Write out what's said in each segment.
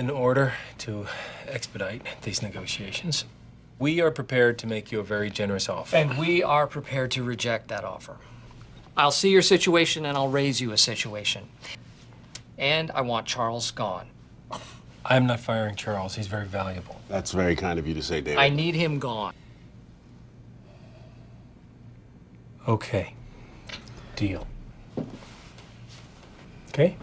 In order to expedite these negotiations, we are prepared to make you a very generous offer. And we are prepared to reject that offer. I'll see your situation and I'll raise you a situation. And I want Charles gone. I'm not firing Charles. He's very valuable. That's very kind of you to say, David. I need him gone. Okay. Deal. Okay?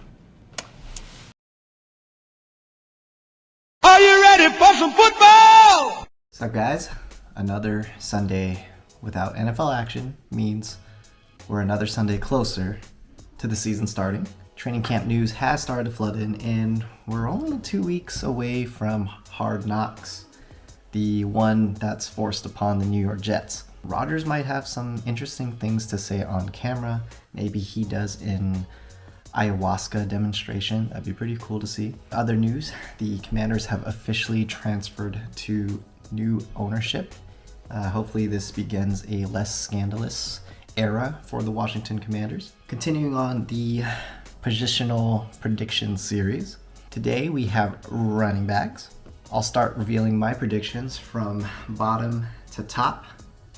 Are you ready for some football? What's up, guys? Another Sunday without NFL action means we're another Sunday closer to the season starting. Training camp news has started to flood in, and we're only 2 weeks away from Hard Knocks, the one that's forced upon the New York Jets. Rodgers might have some interesting things to say on camera. Maybe he does in ayahuasca demonstration. That'd be pretty cool to see. Other news, the Commanders have officially transferred to new ownership. Hopefully this begins a less scandalous era for the Washington Commanders. Continuing on the positional prediction series. Today we have running backs. I'll start revealing my predictions from bottom to top.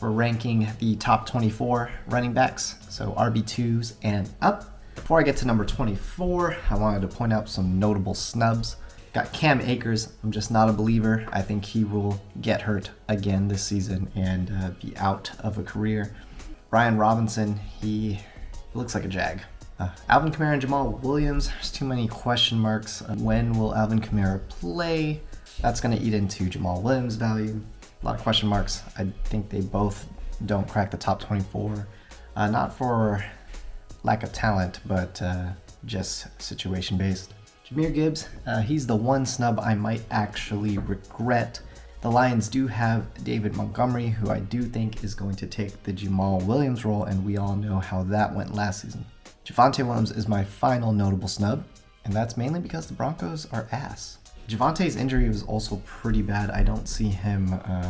We're ranking the top 24 running backs, so RB2s and up. Before I get to number 24, I wanted to point out some notable snubs. Got Cam Akers. I'm just not a believer. I think he will get hurt again this season and be out of a career. Brian Robinson, he looks like a jag. Alvin Kamara and Jamal Williams, there's too many question marks. When will Alvin Kamara play? That's going to eat into Jamal Williams' value. A lot of question marks. I think they both don't crack the top 24. Not for lack of talent, but just situation based. Jahmyr Gibbs, he's the one snub I might actually regret. The Lions do have David Montgomery, who I do think is going to take the Jamal Williams role, and we all know how that went last season. Javonte Williams is my final notable snub, and that's mainly because the Broncos are ass. Javonte's injury was also pretty bad. I don't see him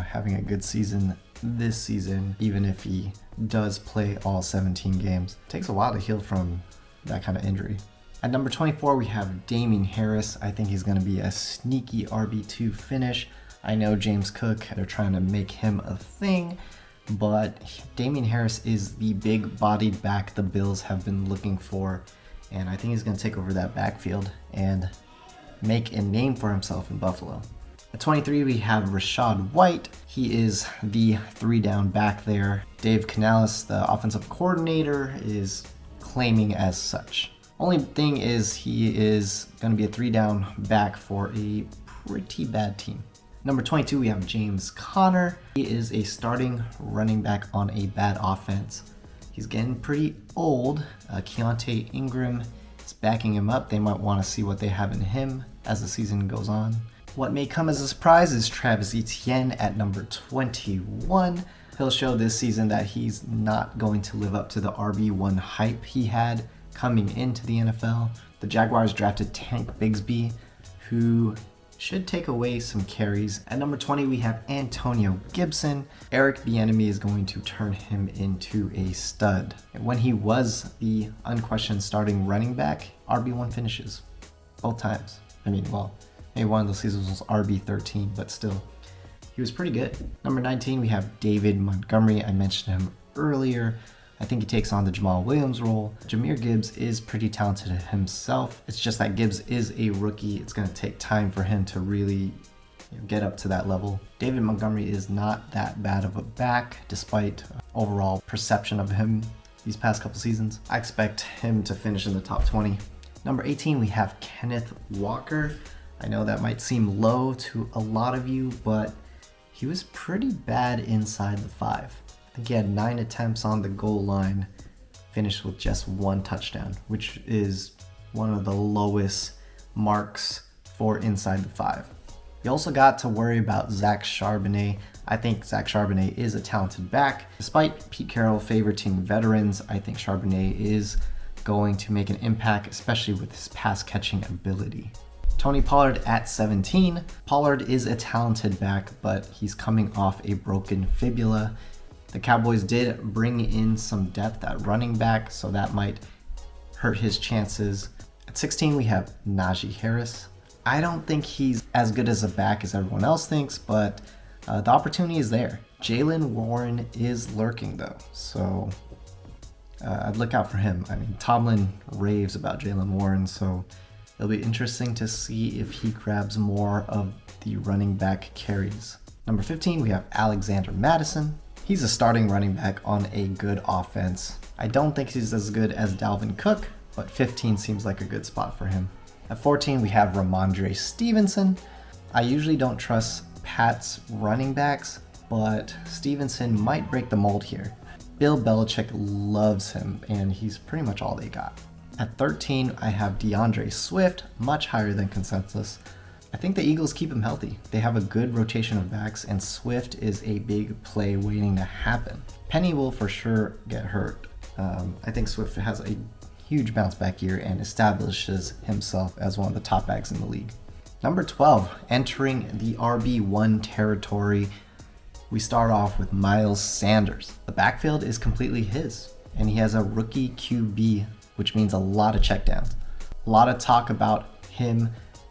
having a good season this season, even if he does play all 17 games. It takes a while to heal from that kind of injury. At number 24, we have Damien Harris. I think he's going to be a sneaky RB2 finish. I know James Cook, they're trying to make him a thing, but Damien Harris is the big-bodied back the Bills have been looking for, and I think he's going to take over that backfield and make a name for himself in Buffalo. At 23, we have Rachaad White. He is the three-down back there. Dave Canales, the offensive coordinator, is claiming as such. Only thing is he is going to be a three-down back for a pretty bad team. Number 22, we have James Conner. He is a starting running back on a bad offense. He's getting pretty old. Keontae Ingram is backing him up. They might want to see what they have in him as the season goes on. What may come as a surprise is Travis Etienne at number 21. He'll show this season that he's not going to live up to the RB1 hype he had coming into the NFL. The Jaguars drafted Tank Bigsby, who should take away some carries. At number 20, we have Antonio Gibson. Eric Bieniemy is going to turn him into a stud. When he was the unquestioned starting running back, RB1 finishes both times. I mean, well, maybe one of those seasons was RB13, but still, he was pretty good. Number 19, we have David Montgomery. I mentioned him earlier. I think he takes on the Jamal Williams role. Jahmyr Gibbs is pretty talented himself. It's just that Gibbs is a rookie. It's going to take time for him to really get up to that level. David Montgomery is not that bad of a back, despite overall perception of him these past couple seasons. I expect him to finish in the top 20. Number 18, we have Kenneth Walker. I know that might seem low to a lot of you, but he was pretty bad inside the 5. I think he had 9 attempts on the goal line, finished with just 1 touchdown, which is one of the lowest marks for inside the 5. You also got to worry about Zach Charbonnet. I think Zach Charbonnet is a talented back. Despite Pete Carroll favoriting veterans, I think Charbonnet is going to make an impact, especially with his pass catching ability. Tony Pollard at 17. Pollard is a talented back, but he's coming off a broken fibula. The Cowboys did bring in some depth at running back, so that might hurt his chances. At 16, we have Najee Harris. I don't think he's as good as a back as everyone else thinks, but the opportunity is there. Jaylen Warren is lurking though, so I'd look out for him. I mean, Tomlin raves about Jaylen Warren, so it'll be interesting to see if he grabs more of the running back carries. Number 15, we have Alexander Madison. He's a starting running back on a good offense. I don't think he's as good as Dalvin Cook, but 15 seems like a good spot for him. At 14, we have Ramondre Stevenson. I usually don't trust Pat's running backs, but Stevenson might break the mold here. Bill Belichick loves him, and he's pretty much all they got. At 13, I have DeAndre Swift, much higher than consensus. I think the Eagles keep him healthy. They have a good rotation of backs, and Swift is a big play waiting to happen. Penny will for sure get hurt. I think Swift has a huge bounce back year and establishes himself as one of the top backs in the league. Number 12, entering the RB1 territory, we start off with Miles Sanders. The backfield is completely his, and he has a rookie QB, which means a lot of checkdowns. A lot of talk about him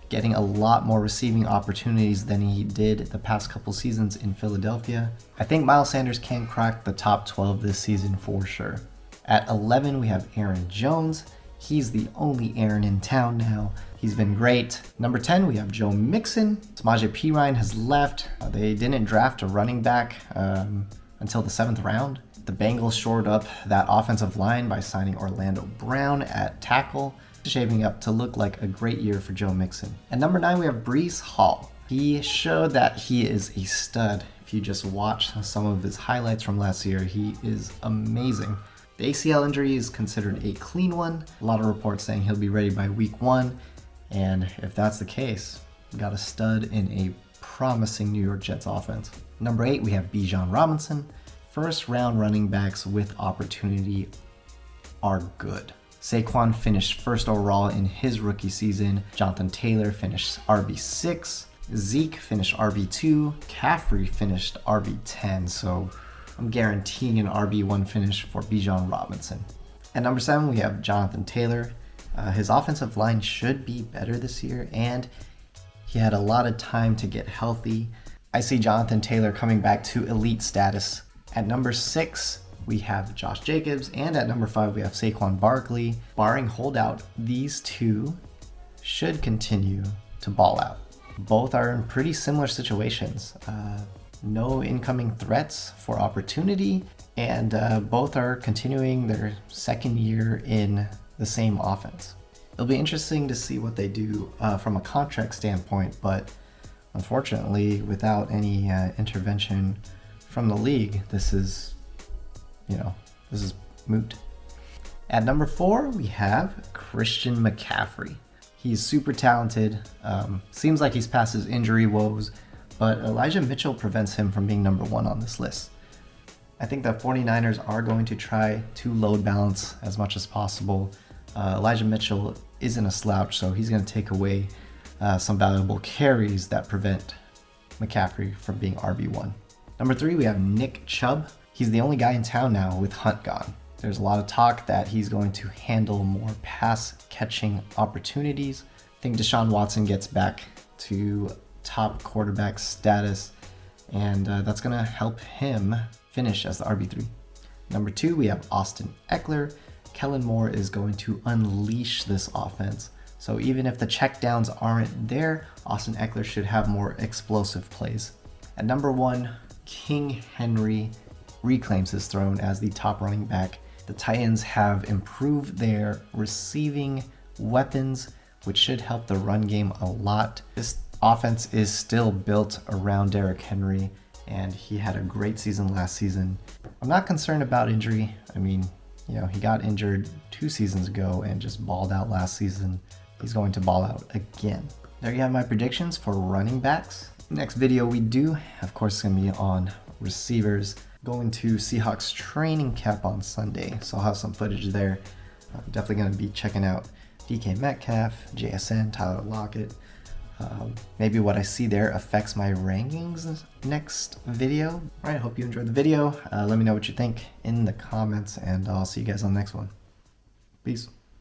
getting a lot more receiving opportunities than he did the past couple seasons in Philadelphia. I think Miles Sanders can crack the top 12 this season for sure. At 11, we have Aaron Jones. He's the only Aaron in town now. He's been great. Number 10, we have Joe Mixon. Samaje Perine has left. They didn't draft a running back until the 7th round. The Bengals shored up that offensive line by signing Orlando Brown at tackle, shaping up to look like a great year for Joe Mixon. At number 9, we have Breece Hall. He showed that he is a stud. If you just watch some of his highlights from last year, he is amazing. The ACL injury is considered a clean one. A lot of reports saying he'll be ready by week 1. And if that's the case, we got a stud in a promising New York Jets offense. Number 8, we have Bijan Robinson. First round running backs with opportunity are good. Saquon finished first overall in his rookie season. Jonathan Taylor finished RB6. Zeke finished RB2. Caffrey finished RB10. So I'm guaranteeing an RB1 finish for Bijan Robinson. At number 7, we have Jonathan Taylor. His offensive line should be better this year, and he had a lot of time to get healthy. I see Jonathan Taylor coming back to elite status. At number 6, we have Josh Jacobs, and at number 5, we have Saquon Barkley. Barring holdout, these two should continue to ball out. Both are in pretty similar situations. No incoming threats for opportunity, and both are continuing their second year in the same offense. It'll be interesting to see what they do from a contract standpoint, but unfortunately, without any intervention from the league, this is moot. At number 4, we have Christian McCaffrey. He's super talented. Seems like he's past his injury woes, but Elijah Mitchell prevents him from being number 1 on this list. I think that 49ers are going to try to load balance as much as possible. Elijah Mitchell isn't a slouch, so he's going to take away some valuable carries that prevent McCaffrey from being RB1. Number 3, we have Nick Chubb. He's the only guy in town now with Hunt gone. There's a lot of talk that he's going to handle more pass catching opportunities. I think Deshaun Watson gets back to top quarterback status, and that's going to help him finish as the RB3. Number 2, we have Austin Eckler. Kellen Moore is going to unleash this offense. So even if the checkdowns aren't there, Austin Eckler should have more explosive plays. At number 1, King Henry reclaims his throne as the top running back. The Titans have improved their receiving weapons, which should help the run game a lot. This offense is still built around Derrick Henry, and he had a great season last season. I'm not concerned about injury. I mean, he got injured 2 seasons ago and just balled out last season. He's going to ball out again. There you have my predictions for running backs. Next video we do, of course, is going to be on receivers. Going to Seahawks training camp on Sunday, so I'll have some footage there. I'm definitely going to be checking out DK Metcalf, JSN, Tyler Lockett. Maybe what I see there affects my rankings next video. All right, hope you enjoyed the video. Let me know what you think in the comments, and I'll see you guys on the next one. Peace.